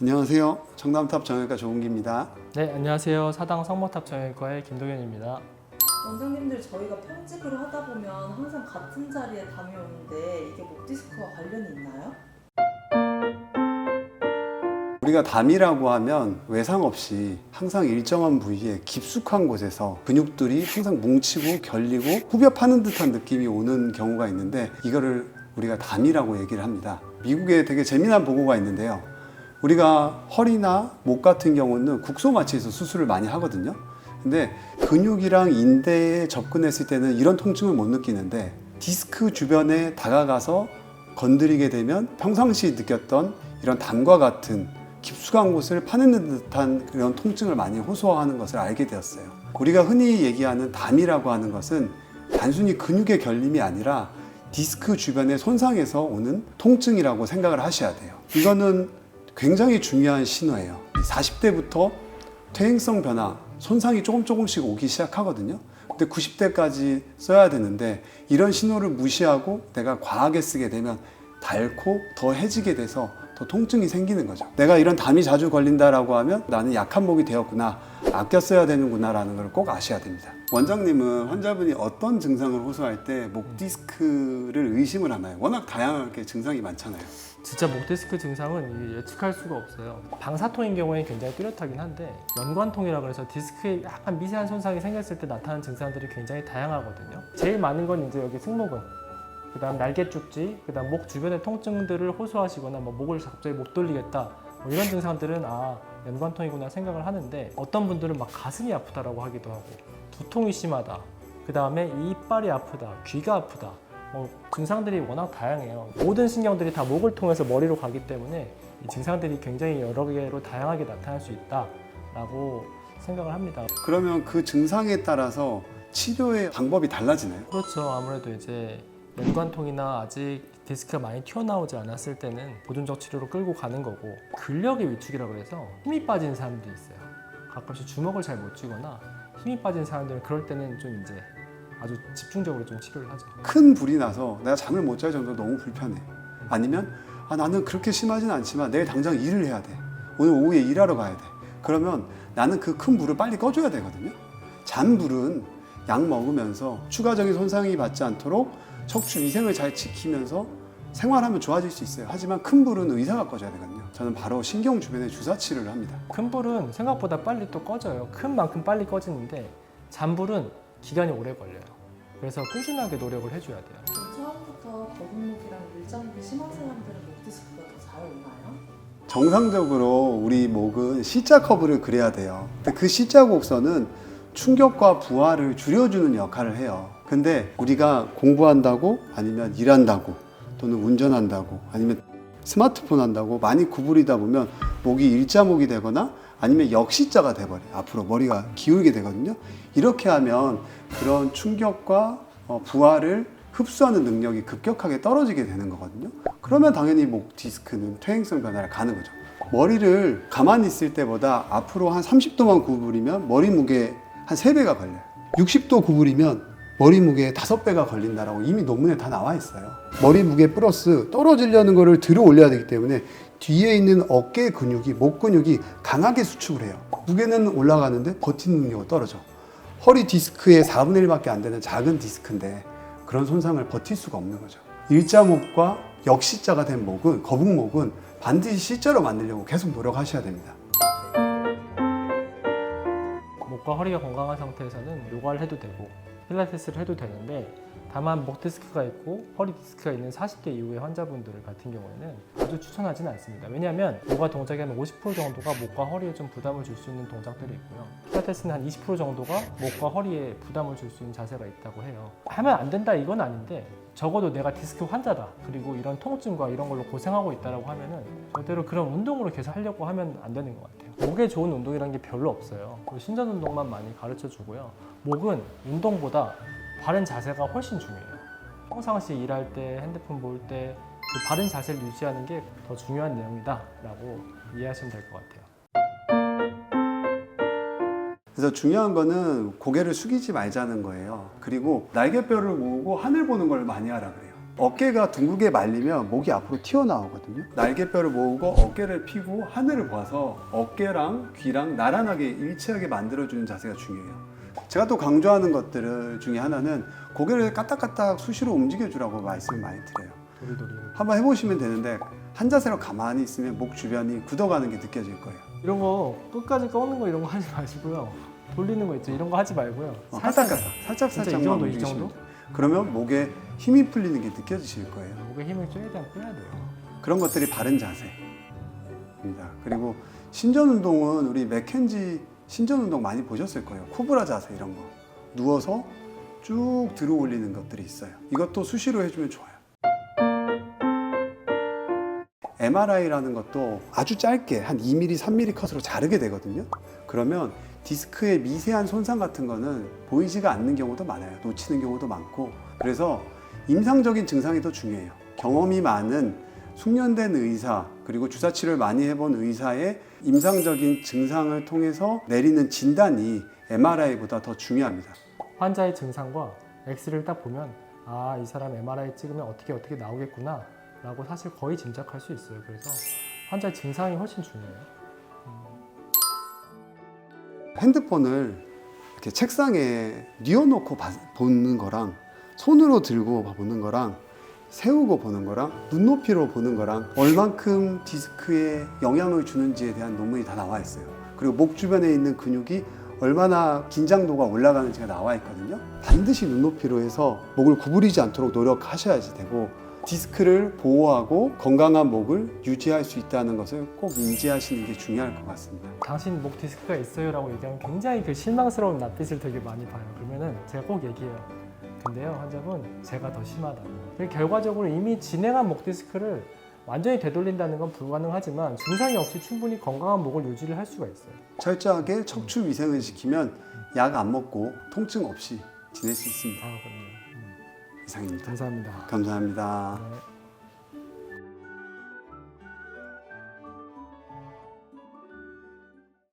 안녕하세요. 청담탑 정형외과 조은기입니다. 네, 안녕하세요. 사당 성모탑 정형외과의 김동현입니다. 원장님들 저희가 편집을 하다 보면 항상 같은 자리에 담이 오는데 이게 목 디스크와 관련이 있나요? 우리가 담이라고 하면 외상 없이 항상 일정한 부위에 깊숙한 곳에서 근육들이 항상 뭉치고 결리고 후벼 파는 듯한 느낌이 오는 경우가 있는데 이거를 우리가 담이라고 얘기를 합니다. 미국에 되게 재미난 보고가 있는데요. 우리가 허리나 목 같은 경우는 국소마취에서 수술을 많이 하거든요. 근데 근육이랑 인대에 접근했을 때는 이런 통증을 못 느끼는데 디스크 주변에 다가가서 건드리게 되면 평상시 느꼈던 이런 담과 같은 깊숙한 곳을 파내는 듯한 그런 통증을 많이 호소하는 것을 알게 되었어요. 우리가 흔히 얘기하는 담이라고 하는 것은 단순히 근육의 결림이 아니라 디스크 주변의 손상에서 오는 통증이라고 생각을 하셔야 돼요. 이거는 굉장히 중요한 신호예요. 40대부터 퇴행성 변화, 손상이 조금씩 오기 시작하거든요. 근데 90대까지 써야 되는데 이런 신호를 무시하고 내가 과하게 쓰게 되면 닳고 더 해지게 돼서 더 통증이 생기는 거죠. 내가 이런 담이 자주 걸린다라고 하면 나는 약한 목이 되었구나, 아껴 써야 되는구나 라는 걸 꼭 아셔야 됩니다. 원장님은 환자분이 어떤 증상을 호소할 때 목 디스크를 의심을 하나요? 워낙 다양하게 증상이 많잖아요. 진짜 목 디스크 증상은 이게 예측할 수가 없어요. 방사통인 경우에는 굉장히 뚜렷하긴 한데 연관통이라 그래서 디스크에 약간 미세한 손상이 생겼을 때 나타나는 증상들이 굉장히 다양하거든요. 제일 많은 건 이제 여기 승모근, 그 다음 날개 쭉지, 그 다음 목 주변의 통증들을 호소하시거나 뭐 목을 갑자기 못 돌리겠다 뭐 이런 증상들은 연관통이구나 생각을 하는데 어떤 분들은 막 가슴이 아프다라고 하기도 하고 두통이 심하다, 그 다음에 이빨이 아프다, 귀가 아프다, 증상들이 워낙 다양해요. 모든 신경들이 다 목을 통해서 머리로 가기 때문에 이 증상들이 굉장히 여러 개로 다양하게 나타날 수 있다라고 생각을 합니다. 그러면 그 증상에 따라서 치료의 방법이 달라지나요? 그렇죠. 아무래도 이제 연관통이나 아직 디스크가 많이 튀어나오지 않았을 때는 보존적 치료로 끌고 가는 거고, 근력의 위축이라고 해서 힘이 빠진 사람들이 있어요. 가끔씩 주먹을 잘 못 쥐거나 힘이 빠진 사람들은 그럴 때는 좀 이제 아주 집중적으로 좀 치료를 하죠. 큰 불이 나서 내가 잠을 못 잘 정도로 너무 불편해. 아니면 나는 그렇게 심하진 않지만 내일 당장 일을 해야 돼. 오늘 오후에 일하러 가야 돼. 그러면 나는 그 큰 불을 빨리 꺼줘야 되거든요. 잔불은 약 먹으면서 추가적인 손상이 받지 않도록 척추 위생을 잘 지키면서 생활하면 좋아질 수 있어요. 하지만 큰 불은 의사가 꺼줘야 되거든요. 저는 바로 신경 주변에 주사치료를 합니다. 큰 불은 생각보다 빨리 또 꺼져요. 큰 만큼 빨리 꺼지는데 잔불은 기간이 오래 걸려요. 그래서 꾸준하게 노력을 해줘야 돼요. 그럼 처음부터 거북목이랑 일장목이 심한 사람들은 목 디스크가 더 잘 오나요? 정상적으로 우리 목은 C자 커브를 그려야 돼요. 근데 그 C자 곡선은 충격과 부하를 줄여주는 역할을 해요. 근데 우리가 공부한다고 아니면 일한다고 또는 운전한다고 아니면 스마트폰 한다고 많이 구부리다 보면 목이 일자목이 되거나 아니면 역시자가 돼버려요. 앞으로 머리가 기울게 되거든요. 이렇게 하면 그런 충격과 부하를 흡수하는 능력이 급격하게 떨어지게 되는 거거든요. 그러면 당연히 목 디스크는 퇴행성 변화를 가는 거죠. 머리를 가만히 있을 때보다 앞으로 한 30도만 구부리면 머리 무게 한 3배가 걸려요. 60도 구부리면 머리 무게에 5배가 걸린다라고 이미 논문에 다 나와 있어요. 머리 무게 플러스 떨어지려는 거를 들어 올려야 되기 때문에 뒤에 있는 어깨 근육이, 목 근육이 강하게 수축을 해요. 무게는 올라가는데 버티는 능력이 떨어져. 허리 디스크의 4분의 1밖에 안 되는 작은 디스크인데 그런 손상을 버틸 수가 없는 거죠. 일자목과 역시자가 된 목은, 거북목은 반드시 C자로 만들려고 계속 노력하셔야 됩니다. 목과 허리가 건강한 상태에서는 요가를 해도 되고 필라테스를 해도 되는데, 다만 목 디스크가 있고 허리 디스크가 있는 40대 이후의 환자분들 같은 경우에는 아주 추천하지는 않습니다. 왜냐하면 요가 동작의 한 50% 정도가 목과 허리에 좀 부담을 줄 수 있는 동작들이 있고요. 필라테스는 한 20% 정도가 목과 허리에 부담을 줄 수 있는 자세가 있다고 해요. 하면 안 된다 이건 아닌데, 적어도 내가 디스크 환자다, 그리고 이런 통증과 이런 걸로 고생하고 있다라고 하면은 절대로 그런 운동으로 계속 하려고 하면 안 되는 것 같아요. 목에 좋은 운동이라는 게 별로 없어요. 신전 운동만 많이 가르쳐 주고요. 목은 운동보다 바른 자세가 훨씬 중요해요. 평상시 일할 때, 핸드폰 볼 때 그 바른 자세를 유지하는 게 더 중요한 내용이다 라고 이해하시면 될 것 같아요. 그래서 중요한 거는 고개를 숙이지 말자는 거예요. 그리고 날개뼈를 모으고 하늘 보는 걸 많이 하라 그래요. 어깨가 둥글게 말리면 목이 앞으로 튀어나오거든요. 날개뼈를 모으고 어깨를 펴고 하늘을 봐서 어깨랑 귀랑 나란하게 일치하게 만들어주는 자세가 중요해요. 제가 또 강조하는 것들 중에 하나는 고개를 까딱까딱 수시로 움직여주라고 말씀을 많이 드려요. 도리도리. 한번 해보시면 되는데 한 자세로 가만히 있으면 목 주변이 굳어가는 게 느껴질 거예요. 이런 거 끝까지 꺼는 거 이런 거 하지 마시고요. 돌리는 거 있죠. 이런 거 하지 말고요. 까딱까딱 살짝 진짜 이 살짝만 정도, 이 움직이시면 정도? 돼요. 그러면 목에 힘이 풀리는 게 느껴지실 거예요. 목에 힘을 최대한 빼야 돼요. 그런 것들이 바른 자세입니다. 그리고 신전 운동은 우리 맥켄지 신전 운동 많이 보셨을 거예요. 코브라 자세 이런 거. 누워서 쭉 들어 올리는 것들이 있어요. 이것도 수시로 해주면 좋아요. MRI라는 것도 아주 짧게 한 2mm, 3mm 컷으로 자르게 되거든요. 그러면 디스크의 미세한 손상 같은 거는 보이지가 않는 경우도 많아요. 놓치는 경우도 많고. 그래서 임상적인 증상이 더 중요해요. 경험이 많은 숙련된 의사 그리고 주사 치료를 많이 해본 의사의 임상적인 증상을 통해서 내리는 진단이 MRI보다 더 중요합니다. 환자의 증상과 엑스를 딱 보면 아, 이 사람 MRI 찍으면 어떻게 나오겠구나 라고 사실 거의 짐작할 수 있어요. 그래서 환자의 증상이 훨씬 중요해요. 핸드폰을 이렇게 책상에 뉘어놓고 보는 거랑 손으로 들고 보는 거랑 세우고 보는 거랑 눈높이로 보는 거랑 얼만큼 디스크에 영향을 주는지에 대한 논문이 다 나와 있어요. 그리고 목 주변에 있는 근육이 얼마나 긴장도가 올라가는지가 나와 있거든요. 반드시 눈높이로 해서 목을 구부리지 않도록 노력하셔야지 되고 디스크를 보호하고 건강한 목을 유지할 수 있다는 것을 꼭 인지하시는 게 중요할 것 같습니다. 당신 목 디스크가 있어요 라고 얘기하면 굉장히 그 실망스러운 낯빛을 되게 많이 봐요. 그러면은 제가 꼭 얘기해요. 근데요 환자분 제가 더 심하다고. 결과적으로 이미 진행한 목 디스크를 완전히 되돌린다는 건 불가능하지만 증상이 없이 충분히 건강한 목을 유지를 할 수가 있어요. 철저하게 척추 위생을 지키면 약 안 먹고 통증 없이 지낼 수 있습니다. 아 그럼요. 이상입니다. 감사합니다. 감사합니다. 네.